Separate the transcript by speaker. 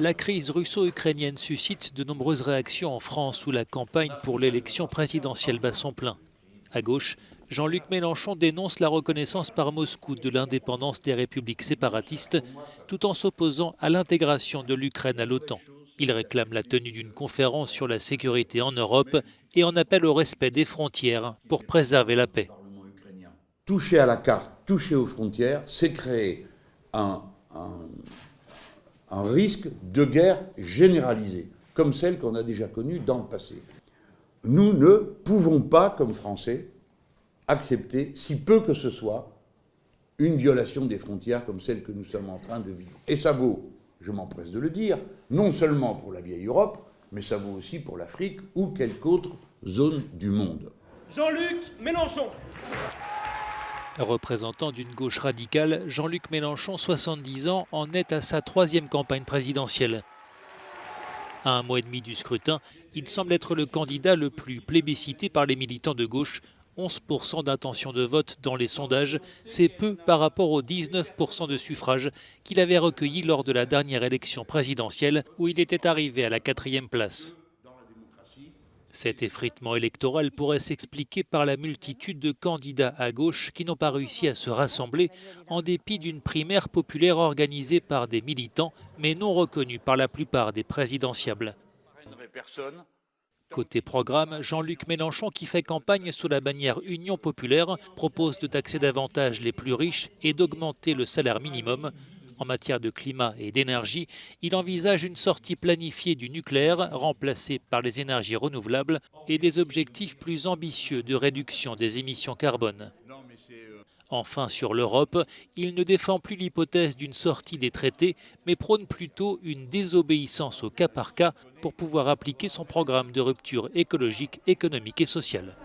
Speaker 1: La crise russo-ukrainienne suscite de nombreuses réactions en France où la campagne pour l'élection présidentielle bat son plein. À gauche, Jean-Luc Mélenchon dénonce la reconnaissance par Moscou de l'indépendance des républiques séparatistes tout en s'opposant à l'intégration de l'Ukraine à l'OTAN. Il réclame la tenue d'une conférence sur la sécurité en Europe et en appelle au respect des frontières pour préserver la paix.
Speaker 2: Toucher à la carte, toucher aux frontières, c'est créer un risque de guerre généralisée, comme celle qu'on a déjà connue dans le passé. Nous ne pouvons pas, comme Français, accepter, si peu que ce soit, une violation des frontières comme celle que nous sommes en train de vivre. Et ça vaut, je m'empresse de le dire, non seulement pour la vieille Europe, mais ça vaut aussi pour l'Afrique ou quelque autre zone du monde.
Speaker 3: Jean-Luc Mélenchon.
Speaker 1: Représentant d'une gauche radicale, Jean-Luc Mélenchon, 70 ans, en est à sa troisième campagne présidentielle. À un mois et demi du scrutin, il semble être le candidat le plus plébiscité par les militants de gauche. 11% d'intention de vote dans les sondages, c'est peu par rapport aux 19% de suffrages qu'il avait recueillis lors de la dernière élection présidentielle où il était arrivé à la 4e place. Cet effritement électoral pourrait s'expliquer par la multitude de candidats à gauche qui n'ont pas réussi à se rassembler en dépit d'une primaire populaire organisée par des militants mais non reconnue par la plupart des présidentiables. Côté programme, Jean-Luc Mélenchon, qui fait campagne sous la bannière Union populaire, propose de taxer davantage les plus riches et d'augmenter le salaire minimum. En matière de climat et d'énergie, il envisage une sortie planifiée du nucléaire, remplacée par les énergies renouvelables, et des objectifs plus ambitieux de réduction des émissions carbone. Enfin, sur l'Europe, il ne défend plus l'hypothèse d'une sortie des traités, mais prône plutôt une désobéissance au cas par cas pour pouvoir appliquer son programme de rupture écologique, économique et sociale.